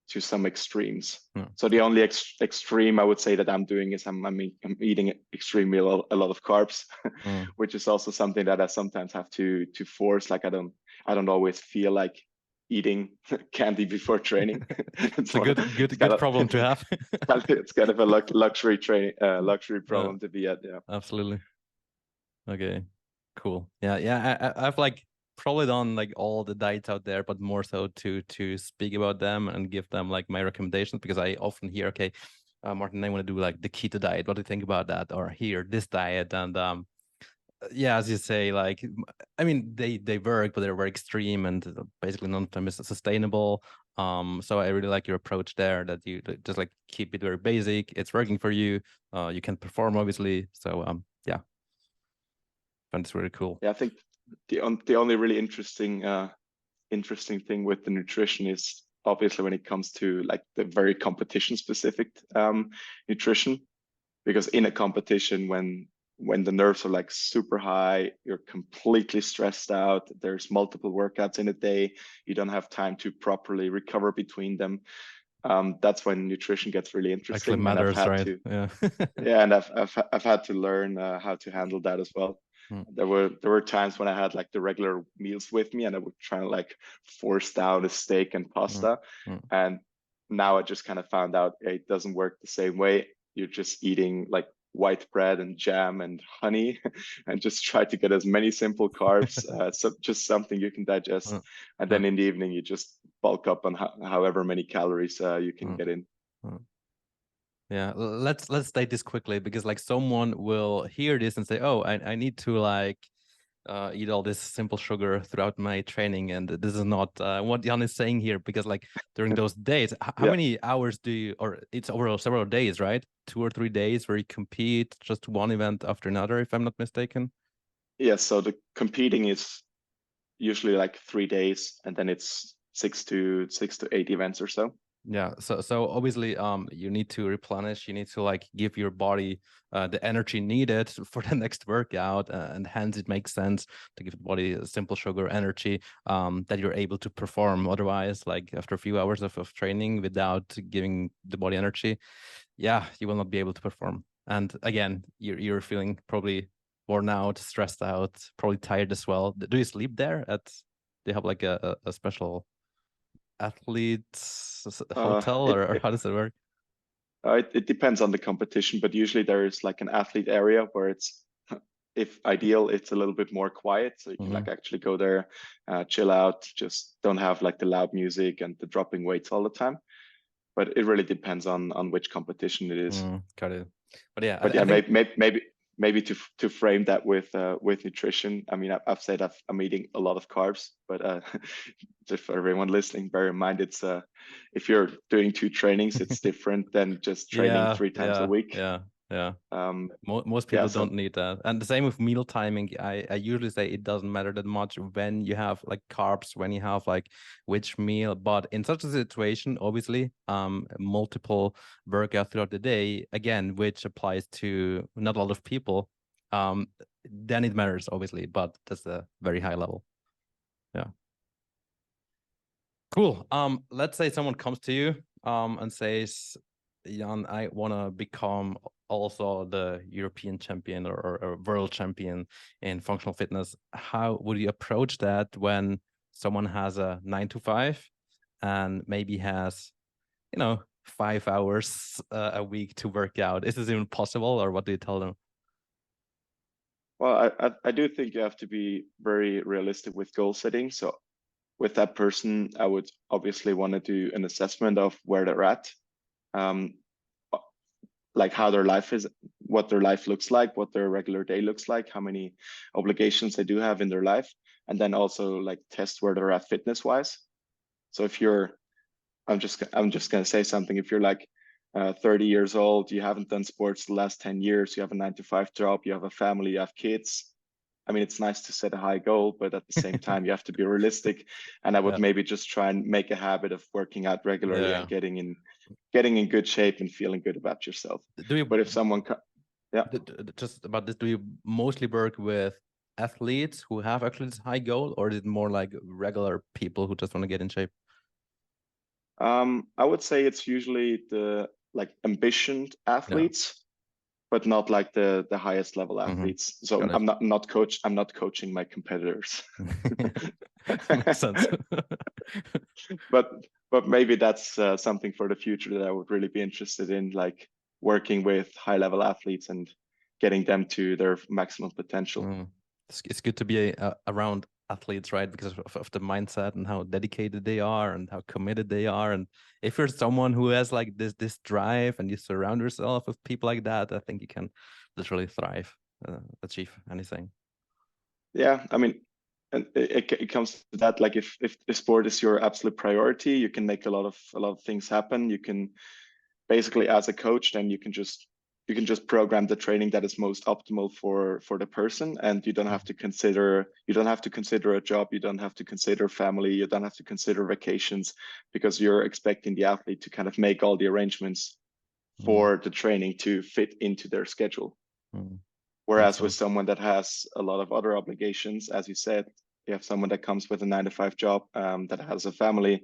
[SPEAKER 1] to some extremes.
[SPEAKER 2] yeah.
[SPEAKER 1] So the only extreme I would say that I'm doing is I'm eating extremely a lot of carbs,
[SPEAKER 2] Mm.
[SPEAKER 1] which is also something that I sometimes have to force. Like I don't always feel like eating candy before training.
[SPEAKER 2] It's a good problem to have.
[SPEAKER 1] It's kind of a luxury training luxury
[SPEAKER 2] Yeah,
[SPEAKER 1] problem to be at. Yeah.
[SPEAKER 2] absolutely. Okay, cool. Yeah. I've like probably done like all the diets out there, but more so to speak about them and give them like my recommendations, because I often hear, okay, Martin, I want to do like the keto diet. What do you think about that? Or here, this diet, and yeah, as you say, like I mean, they work, but they're very extreme, and basically none of them is sustainable. So I really like your approach there, that you just like keep it very basic. It's working for you. You can perform obviously. So yeah, and it's really cool.
[SPEAKER 1] Yeah, I think the only really interesting thing with the nutrition is obviously when it comes to like the very competition specific nutrition, because in a competition, when the nerves are like super high, you're completely stressed out, there's multiple workouts in a day, you don't have time to properly recover between them. That's when nutrition gets really
[SPEAKER 2] Actually
[SPEAKER 1] interesting, and I've
[SPEAKER 2] matters,
[SPEAKER 1] had
[SPEAKER 2] right?
[SPEAKER 1] to
[SPEAKER 2] Yeah.
[SPEAKER 1] yeah, and I've had to learn how to handle that as well.
[SPEAKER 2] Mm,
[SPEAKER 1] There were times when I had like the regular meals with me, and I would try to like force down a steak and
[SPEAKER 2] mm,
[SPEAKER 1] pasta.
[SPEAKER 2] mm,
[SPEAKER 1] And now I just kind of found out it doesn't work the same way. You're just eating like white bread and jam and honey, and just try to get as many simple carbs, so just something you can digest.
[SPEAKER 2] mm,
[SPEAKER 1] And
[SPEAKER 2] yeah,
[SPEAKER 1] then in the evening, you just bulk up on however many calories you can
[SPEAKER 2] mm,
[SPEAKER 1] get in.
[SPEAKER 2] mm. Yeah, let's state this quickly, because like someone will hear this and say, "Oh, I need to like eat all this simple sugar throughout my training," and this is not what Jan is saying here, because like during those days, how
[SPEAKER 1] Yeah.
[SPEAKER 2] many hours do you, or it's over several days, right? 2 or 3 days where you compete just one event after another, if I'm not mistaken.
[SPEAKER 1] Yeah. So the competing is usually like 3 days, and then it's 6 to 8 events or so.
[SPEAKER 2] Yeah, so obviously you need to replenish, you need to like give your body the energy needed for the next workout, and hence it makes sense to give the body a simple sugar energy that you're able to perform. Otherwise, like after a few hours of training without giving the body energy, yeah, you will not be able to perform. And again, you're feeling probably worn out, stressed out, probably tired as well. Do you sleep there at, do you have like a special athletes
[SPEAKER 1] Uh,
[SPEAKER 2] hotel,
[SPEAKER 1] it,
[SPEAKER 2] or
[SPEAKER 1] it
[SPEAKER 2] how does it work?
[SPEAKER 1] it depends on the competition, but usually there is like an athlete area where it's, if ideal, it's a little bit more quiet, so you can
[SPEAKER 2] Mm-hmm.
[SPEAKER 1] like actually go there, chill out, just don't have like the loud music and the dropping weights all the time. but it really depends on which competition it is.
[SPEAKER 2] Got it. But yeah,
[SPEAKER 1] But
[SPEAKER 2] I think
[SPEAKER 1] maybe to frame that with nutrition. I mean, I've said I'm eating a lot of carbs, but just for everyone listening, bear in mind it's if you're doing 2 trainings, it's different than just training 3 times a week.
[SPEAKER 2] Yeah. Most
[SPEAKER 1] Yeah,
[SPEAKER 2] people
[SPEAKER 1] so
[SPEAKER 2] don't need that. And the same with meal timing. I usually say it doesn't matter that much when you have like carbs, when you have like which meal. But in such a situation, obviously, multiple workouts throughout the day, again, which applies to not a lot of people, then it matters, obviously, but that's a very high level. Yeah. Cool. Let's say someone comes to you and says, Jan, I want to become also the European champion or world champion in functional fitness. How would you approach that when someone has a 9 to 5 and maybe has, 5 hours a week to work out? Is this even possible, or what do you tell them?
[SPEAKER 1] well, I do think you have to be very realistic with goal setting. So with that person, I would obviously want to do an assessment of where they're at, like how their life is, what their life looks like, what their regular day looks like, how many obligations they do have in their life, and then also like test where they're at fitness wise. So if you're, I'm just gonna say something. If you're like 30 years old, you haven't done sports the last 10 years, you have a 9 to 5 job, you have a family, you have kids. I mean, it's nice to set a high goal, but at the same time, you have to be realistic. And I would
[SPEAKER 2] Yeah.
[SPEAKER 1] maybe just try and make a habit of working out regularly
[SPEAKER 2] Yeah.
[SPEAKER 1] and getting in good shape and feeling good about yourself.
[SPEAKER 2] Do you,
[SPEAKER 1] But if someone, yeah,
[SPEAKER 2] just about this, do you mostly work with athletes who have actually this high goal, or is it more like regular people who just want to get in shape?
[SPEAKER 1] I would say it's usually the like ambitioned athletes, but not like the highest level athletes. So
[SPEAKER 2] Got it.
[SPEAKER 1] I'm not coaching my competitors.
[SPEAKER 2] Makes sense.
[SPEAKER 1] but maybe that's something for the future that I would really be interested in, like working with high level athletes and getting them to their maximum potential.
[SPEAKER 2] It's good to be around athletes, right? Because of the mindset and how dedicated they are and how committed they are. And if you're someone who has like this drive and you surround yourself with people like that, I think you can literally thrive, achieve anything.
[SPEAKER 1] Yeah, I mean, and it comes to that. Like if sport is your absolute priority, you can make a lot of things happen. You can basically, as a coach, then you can just program the training that is most optimal for the person, and you don't have to consider a job, you don't have to consider family, you don't have to consider vacations, because you're expecting the athlete to kind of make all the arrangements for the training to fit into their schedule. Whereas with someone that has a lot of other obligations, as you said, you have someone that comes with a 9 to 5 job, that has a family.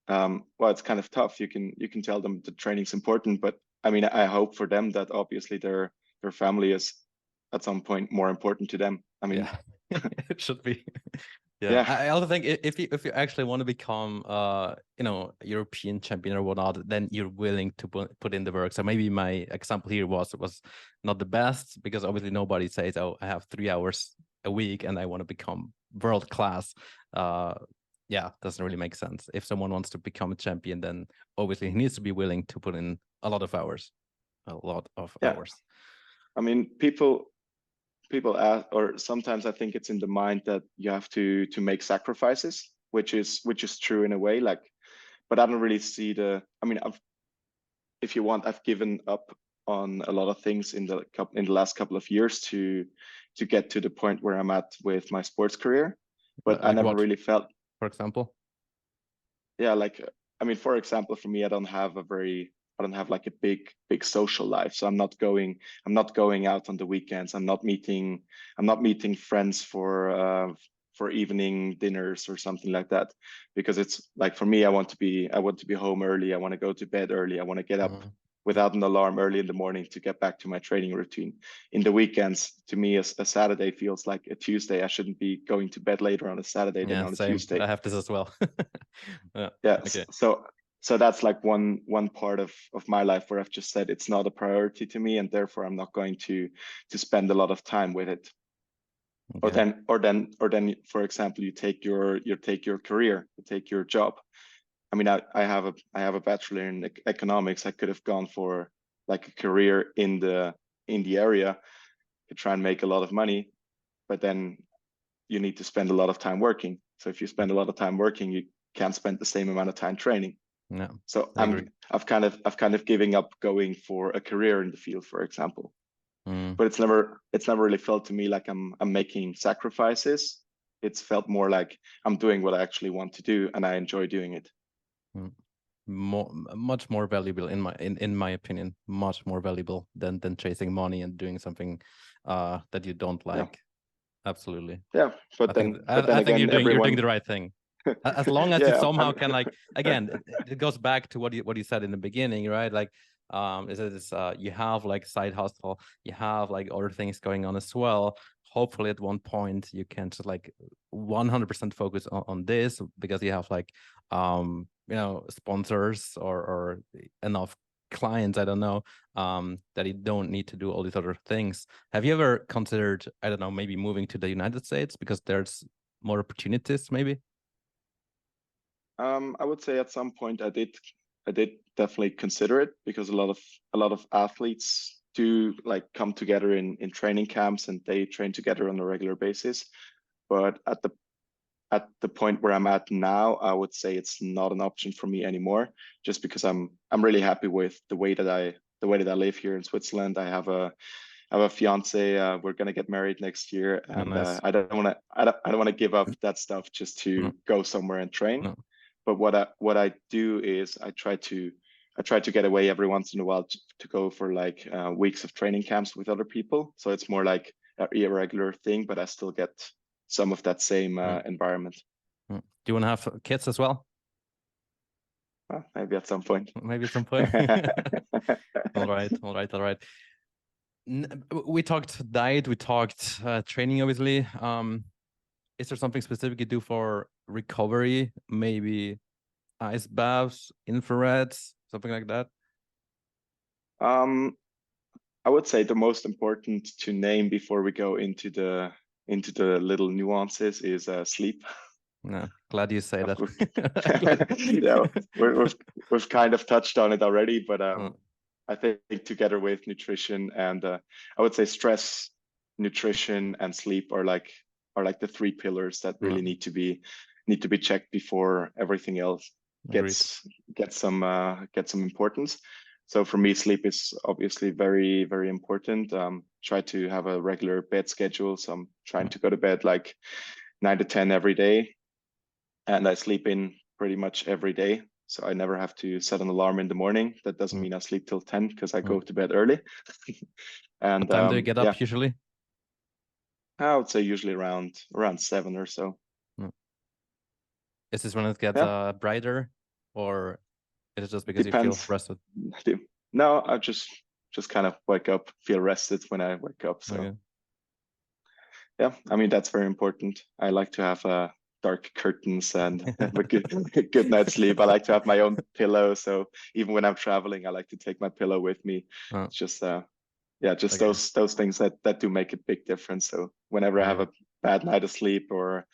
[SPEAKER 1] Well, it's kind of tough. You can tell them the training's important, but I mean, I hope for them that obviously their family is at some point more important to them. I mean,
[SPEAKER 2] yeah, it should be. Yeah.
[SPEAKER 1] Yeah.
[SPEAKER 2] I also think if you actually want to become European champion or whatnot, then you're willing to put in the work. So maybe my example here was not the best, because obviously nobody says, oh, I have 3 hours a week and I want to become world class. Yeah, doesn't really make sense. If someone wants to become a champion, then obviously he needs to be willing to put in a lot of hours.
[SPEAKER 1] I mean, people ask, or sometimes I think it's in the mind that you have to make sacrifices, which is true in a way. Like, but I don't really see I mean, if you want, I've given up on a lot of things in the last couple of years to get to the point where I'm at with my sports career. But
[SPEAKER 2] Like
[SPEAKER 1] I never
[SPEAKER 2] what,
[SPEAKER 1] really felt,
[SPEAKER 2] for example?
[SPEAKER 1] yeah, like, I mean, for example, for me, I don't have like a big social life. So I'm not going out on the weekends. I'm not meeting friends for evening dinners or something like that, because it's like, for me, I want to be home early. I want to go to bed early. I want to get up without an alarm early in the morning to get back to my training routine. In the weekends, to me, a Saturday feels like a Tuesday. I shouldn't be going to bed later on a Saturday than on a Tuesday.
[SPEAKER 2] I have this as well.
[SPEAKER 1] Yeah.
[SPEAKER 2] Okay.
[SPEAKER 1] So that's like one part of my life where I've just said it's not a priority to me, and therefore I'm not going to spend a lot of time with it. Okay. Or then, for example, you take your career, you take your job. I mean, I have a bachelor in economics. I could have gone for like a career in the area to try and make a lot of money, but then you need to spend a lot of time working. So if you spend a lot of time working, you can't spend the same amount of time training.
[SPEAKER 2] No,
[SPEAKER 1] So
[SPEAKER 2] I agree.
[SPEAKER 1] I've kind of giving up going for a career in the field, for example. But it's never really felt to me like I'm making sacrifices. It's felt more like I'm doing what I actually want to do, and I enjoy doing it.
[SPEAKER 2] Much more valuable in my opinion, much more valuable than chasing money and doing something that you don't like.
[SPEAKER 1] Yeah.
[SPEAKER 2] Absolutely.
[SPEAKER 1] Yeah, but then
[SPEAKER 2] think
[SPEAKER 1] again,
[SPEAKER 2] you're doing the right thing. As long as you
[SPEAKER 1] yeah,
[SPEAKER 2] somehow can, like, again, it goes back to what you said in the beginning, right? Like, you have like side hustle, you have like other things going on as well. Hopefully at one point you can just like 100% focus on this, because you have like sponsors or enough clients, I don't know, that you don't need to do all these other things. Have you ever considered, I don't know, maybe moving to the United States because there's more opportunities, maybe?
[SPEAKER 1] I would say at some point I did definitely consider it, because a lot of athletes do like come together in training camps, and they train together on a regular basis. But at the point where I'm at now, I would say it's not an option for me anymore, just because I'm really happy with the way that I live here in Switzerland. I have a fiance. We're gonna get married next year, and
[SPEAKER 2] Nice.
[SPEAKER 1] I don't want to give up that stuff just to
[SPEAKER 2] No,
[SPEAKER 1] go somewhere and train.
[SPEAKER 2] no.
[SPEAKER 1] But what I do is I try to get away every once in a while to go for like weeks of training camps with other people. So it's more like an irregular thing, but I still get some of that same environment.
[SPEAKER 2] Do you want to have kids as well?
[SPEAKER 1] Maybe at some point.
[SPEAKER 2] Maybe at some point. All right. We talked diet, we talked training, obviously. Is there something specific you do for recovery? Maybe ice baths, infrareds, something like that?
[SPEAKER 1] I would say the most important to name before we go into the little nuances is sleep.
[SPEAKER 2] No, glad you say that.
[SPEAKER 1] Yeah, we've kind of touched on it already, but I think together with nutrition and I would say stress, nutrition, and sleep are like the three pillars that really need to be checked before everything else gets some importance. So for me, sleep is obviously very, very important. Try to have a regular bed schedule. So I'm trying to go to bed like 9 to 10 every day, and I sleep in pretty much every day. So I never have to set an alarm in the morning. That doesn't mean I sleep till 10 because I go to bed early. And
[SPEAKER 2] what time do you get up usually?
[SPEAKER 1] I would say usually around 7 or so.
[SPEAKER 2] Is this when it gets brighter, or is it just because
[SPEAKER 1] Depends.
[SPEAKER 2] you feel rested?
[SPEAKER 1] No, I just kind of wake up, feel rested when I wake up. So yeah, I mean, that's very important. I like to have dark curtains and have a good night's sleep. I like to have my own pillow. So even when I'm traveling, I like to take my pillow with me. It's just those things that do make a big difference. So whenever I have a bad night of sleep, or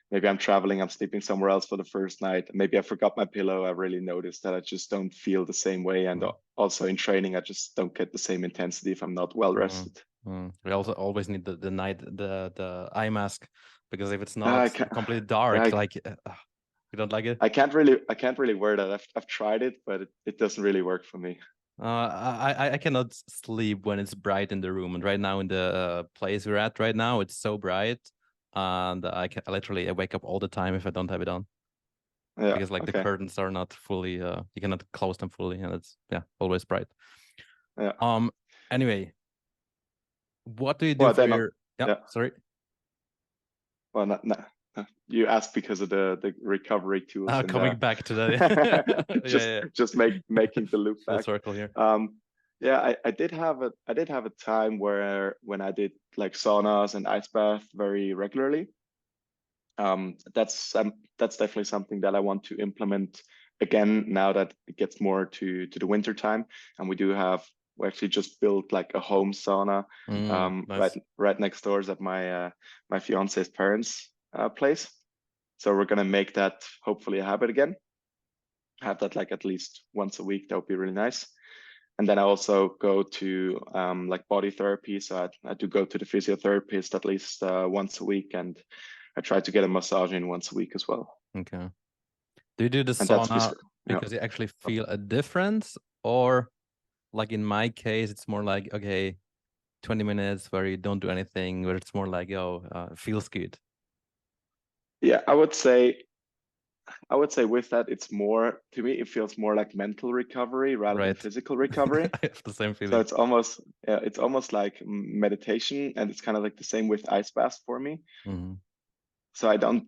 [SPEAKER 1] maybe I'm traveling, I'm sleeping somewhere else for the first night, maybe I forgot my pillow, I really noticed that I just don't feel the same way. And also in training, I just don't get the same intensity if I'm not well rested.
[SPEAKER 2] We also always need the eye mask, because if it's not completely dark, you don't like it.
[SPEAKER 1] I can't really wear that. I've tried it, but it doesn't really work for me.
[SPEAKER 2] I cannot sleep when it's bright in the room, and right now in the place we're at right now, it's so bright, and I wake up all the time if I don't have it on. Because the curtains are not fully you cannot close them fully, and it's always bright. Anyway, what do you do for your sorry?
[SPEAKER 1] Well, you asked because of the recovery tools.
[SPEAKER 2] Coming back to that.
[SPEAKER 1] just making the loop back.
[SPEAKER 2] Full circle here.
[SPEAKER 1] I did have a time when I did like saunas and ice bath very regularly. That's definitely something that I want to implement again now that it gets more to the winter time, and we actually just built like a home sauna nice. right next doors at my fiance's parents' place. So we're gonna make that hopefully a habit again. have that like at least once a week. That would be really nice. And then I also go to like body therapy. So I do go to the physiotherapist at least once a week, and I try to get a massage in once a week as well.
[SPEAKER 2] Okay. Do you do the
[SPEAKER 1] And that's
[SPEAKER 2] sauna
[SPEAKER 1] yeah.
[SPEAKER 2] because you actually feel a difference, or like in my case, it's more like, okay, 20 minutes where you don't do anything, where it's more like, feels good.
[SPEAKER 1] Yeah, I would say with that, it's more, to me, it feels more like mental recovery rather than
[SPEAKER 2] Right.
[SPEAKER 1] physical recovery.
[SPEAKER 2] I have the same
[SPEAKER 1] So
[SPEAKER 2] feeling.
[SPEAKER 1] it's almost like meditation, and it's kind of like the same with ice baths for me.
[SPEAKER 2] Mhm.
[SPEAKER 1] So I don't,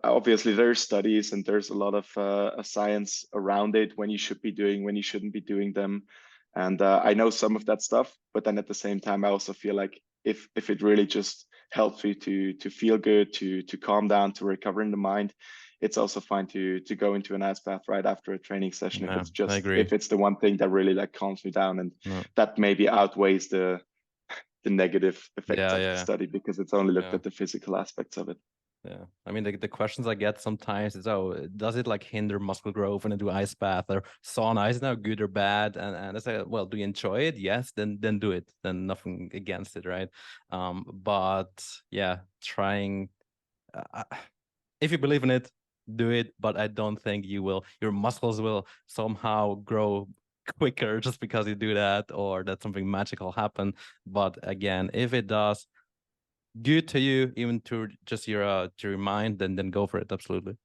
[SPEAKER 1] obviously there's studies and there's a lot of science around it, when you should be doing, when you shouldn't be doing them. And I know some of that stuff, but then at the same time, I also feel like if it really just helps you to feel good, to calm down, to recover in the mind, it's also fine to go into an ice bath right after a training session,
[SPEAKER 2] Yeah, I agree.
[SPEAKER 1] if it's the one thing that really like calms me down, and
[SPEAKER 2] No.
[SPEAKER 1] that maybe outweighs the negative effects
[SPEAKER 2] Yeah,
[SPEAKER 1] of the
[SPEAKER 2] yeah,
[SPEAKER 1] study, because it's only looked
[SPEAKER 2] yeah.
[SPEAKER 1] at the physical aspects of it.
[SPEAKER 2] Yeah. I mean, the questions I get sometimes is, oh, does it like hinder muscle growth when I do ice bath or sauna? Is it now good or bad? And I say, well, do you enjoy it? Yes, then do it. Then nothing against it, right? But yeah, trying if you believe in it, do it. But I don't think your muscles will somehow grow quicker just because you do that, or that something magical happen. But again, if it does, good to you, even to your mind, then go for it. Absolutely.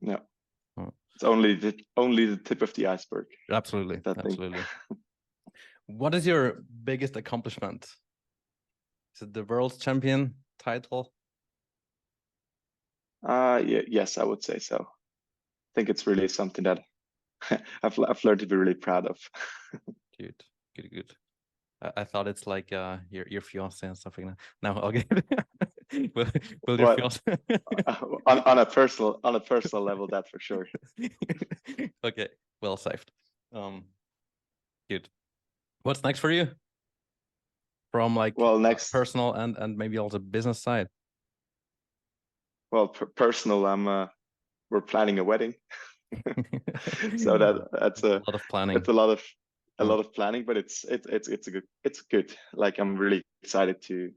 [SPEAKER 1] Yeah.
[SPEAKER 2] Oh,
[SPEAKER 1] It's only the tip of the iceberg,
[SPEAKER 2] absolutely,
[SPEAKER 1] that thing.
[SPEAKER 2] absolutely. What is your biggest accomplishment? Is it the world champion title?
[SPEAKER 1] Yeah, yes, I would say so. I think it's really something that I've learned to be really proud of.
[SPEAKER 2] Good, good, good. I thought it's like your fiance and something. No, okay. will, will your
[SPEAKER 1] Well,
[SPEAKER 2] fiance?
[SPEAKER 1] on a personal level, that for sure.
[SPEAKER 2] Okay, well saved. Good. What's next for you? From like
[SPEAKER 1] Well, next,
[SPEAKER 2] personal and maybe also business side.
[SPEAKER 1] well, personal, we're planning a wedding, so that's
[SPEAKER 2] A lot of planning.
[SPEAKER 1] it's a
[SPEAKER 2] Mm,
[SPEAKER 1] lot of planning, but it's good. Like I'm really excited to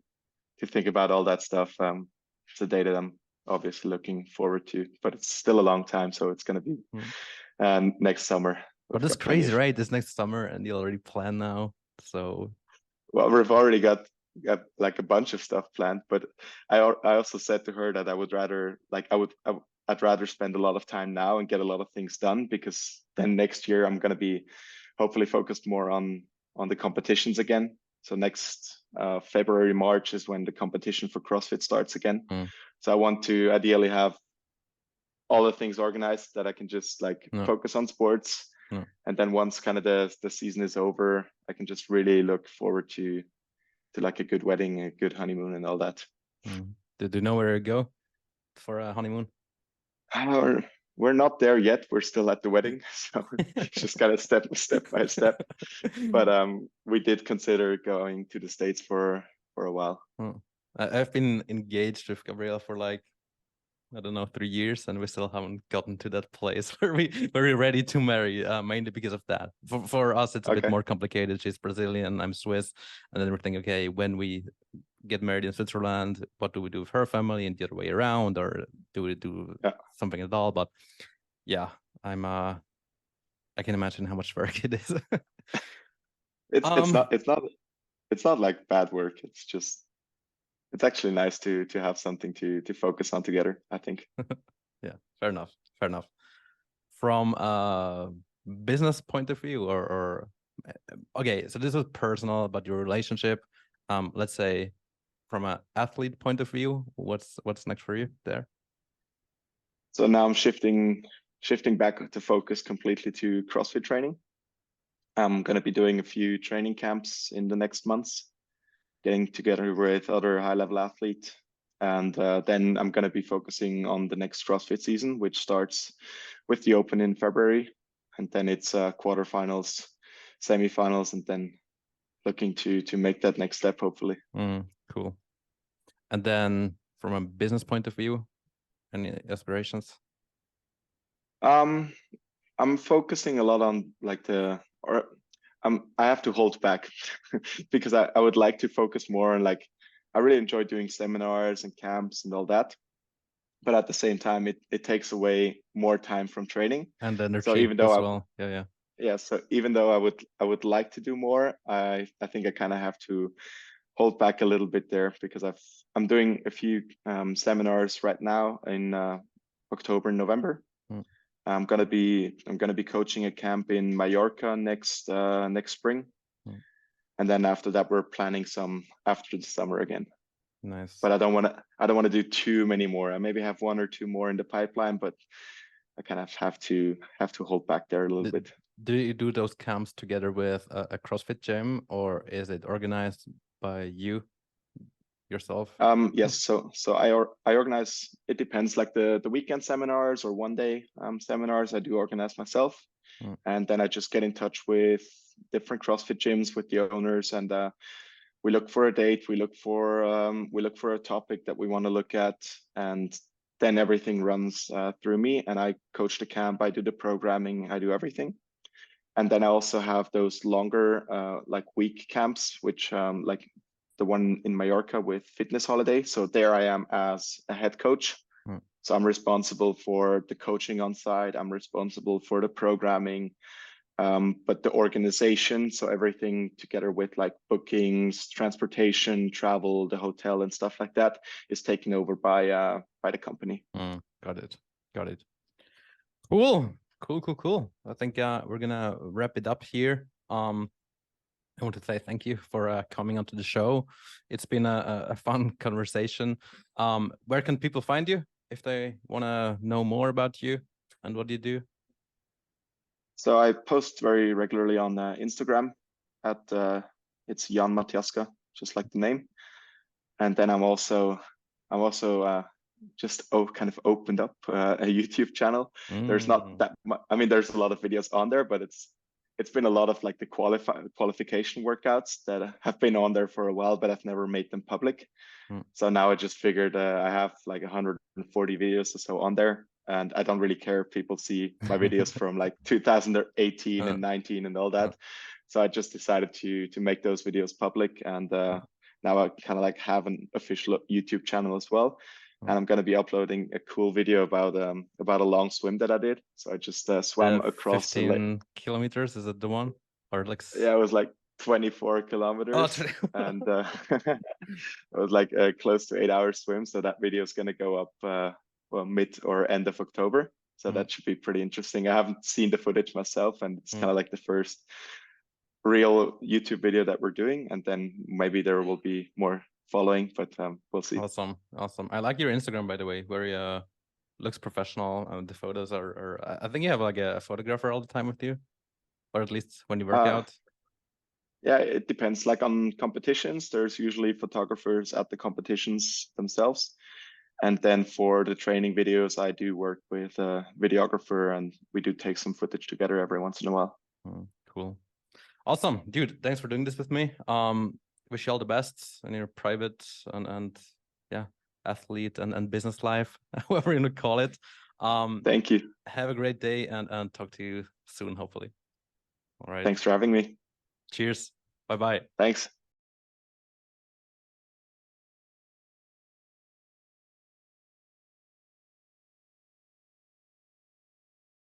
[SPEAKER 1] think about all that stuff. It's a day that I'm obviously looking forward to, but it's still a long time, so it's going to be
[SPEAKER 2] mm.
[SPEAKER 1] next summer.
[SPEAKER 2] But
[SPEAKER 1] We've
[SPEAKER 2] it's
[SPEAKER 1] got plenty
[SPEAKER 2] crazy,
[SPEAKER 1] of.
[SPEAKER 2] right? This next summer, and you already plan now. So
[SPEAKER 1] Well, we've already got like a bunch of stuff planned, but I also said to her that I would rather like I'd rather spend a lot of time now and get a lot of things done, because then next year I'm going to be hopefully focused more on the competitions again. So next February, March is when the competition for CrossFit starts again.
[SPEAKER 2] mm,
[SPEAKER 1] So I want to ideally have all the things organized that I can just like
[SPEAKER 2] no,
[SPEAKER 1] focus on sports.
[SPEAKER 2] no.
[SPEAKER 1] And then once kind of the season is over, I can just really look forward to like a good wedding, a good honeymoon, and all that.
[SPEAKER 2] Mm. Do you know where to go for a honeymoon?
[SPEAKER 1] We're not there yet. We're still at the wedding, so it's just kind of step by step. But we did consider going to the States for a while.
[SPEAKER 2] Oh. I've been engaged with Gabrielle for like, I don't know, 3 years, and we still haven't gotten to that place where we're ready to marry. Mainly because of that. For us, it's a bit
[SPEAKER 1] Okay.
[SPEAKER 2] more complicated. She's Brazilian, I'm Swiss, and then we're thinking, okay, when we get married in Switzerland, what do we do with her family, and the other way around, or do we do
[SPEAKER 1] Yeah.
[SPEAKER 2] something at all? But yeah, I can imagine how much work it is.
[SPEAKER 1] It's it's
[SPEAKER 2] um,
[SPEAKER 1] not it's not it's not like bad work. It's actually nice to have something to focus on together, I think.
[SPEAKER 2] yeah, fair enough, fair enough. From a business point of view, or okay, so this is personal, but your relationship, let's say from an athlete point of view, what's next for you there?
[SPEAKER 1] So now I'm shifting back to focus completely to CrossFit training. I'm going to be doing a few training camps in the next months, getting together with other high level athletes. And then I'm going to be focusing on the next CrossFit season, which starts with the Open in February. And then it's quarterfinals, semifinals, and then looking to make that next step, hopefully.
[SPEAKER 2] Cool. And then from a business point of view, any aspirations?
[SPEAKER 1] Um, I'm focusing a lot on like I have to hold back because I would like to focus more on like I really enjoy doing seminars and camps and all that. But at the same time, it takes away more time from training.
[SPEAKER 2] And
[SPEAKER 1] So
[SPEAKER 2] energy
[SPEAKER 1] even
[SPEAKER 2] as
[SPEAKER 1] though
[SPEAKER 2] well. Yeah.
[SPEAKER 1] so even though I would like to do more, I think I kind of have to hold back a little bit there because I'm doing a few seminars right now in October and November.
[SPEAKER 2] Mm.
[SPEAKER 1] I'm gonna be coaching a camp in Mallorca next spring, and then after that we're planning some after the summer again.
[SPEAKER 2] Nice.
[SPEAKER 1] But I don't want to do too many more. I maybe have one or two more in the pipeline, but I kind of have to hold back there a little bit.
[SPEAKER 2] Do you do those camps together with a CrossFit gym, or is it organized by you yourself?
[SPEAKER 1] Yes, so I organize. It depends, like the weekend seminars or one day seminars. I do organize myself, and then I just get in touch with different CrossFit gyms with the owners, and we look for a date. We look for a topic that we want to look at, and then everything runs through me, and I coach the camp. I do the programming. I do everything. And then I also have those longer like week camps, which like the one in Mallorca with Fitness Holiday. So there I am as a head coach. So I'm responsible for the coaching on site. I'm responsible for the programming, but the organization. So everything together with like bookings, transportation, travel, the hotel, and stuff like that is taken over by the company.
[SPEAKER 2] Got it. Cool. I think we're gonna wrap it up here. I want to say thank you for coming onto the show. It's been a fun conversation. Where can people find you if they want to know more about you and what you do?
[SPEAKER 1] So I post very regularly on Instagram at it's Jan Matiaska, just like the name. And then I'm also just kind of opened up a YouTube channel. There's not that much. I mean, there's a lot of videos on there, but it's been a lot of like the qualification workouts that have been on there for a while, but I've never made them public. So now I just figured I have like 140 videos or so on there, and I don't really care if people see my videos from like 2018 and 19 and all that. So I just decided to make those videos public, and now I kind of like have an official YouTube channel as well. And I'm going to be uploading a cool video about a long swim that I did. So I just swam across
[SPEAKER 2] 15 kilometers. Is it the one, or like?
[SPEAKER 1] Yeah, it was like 24 kilometers, and it was like a close to 8 hour swim. So that video is going to go up well, mid or end of October. So that should be pretty interesting. I haven't seen the footage myself, and it's kind of like the first real YouTube video that we're doing, and then maybe there will be more following, but we'll see.
[SPEAKER 2] Awesome. I like your Instagram, by the way. Very looks professional. The photos are I think you have like a photographer all the time with you, or at least when you work out.
[SPEAKER 1] Yeah, it depends. Like on competitions, there's usually photographers at the competitions themselves. And then for the training videos, I do work with a videographer, and we do take some footage together every once in a while.
[SPEAKER 2] Cool. Awesome, dude. Thanks for doing this with me. Wish you all the best in your private and yeah, athlete and business life, however you want to call it.
[SPEAKER 1] Thank you.
[SPEAKER 2] Have a great day, and talk to you soon, hopefully. All right.
[SPEAKER 1] Thanks for having me.
[SPEAKER 2] Cheers. Bye-bye.
[SPEAKER 1] Thanks.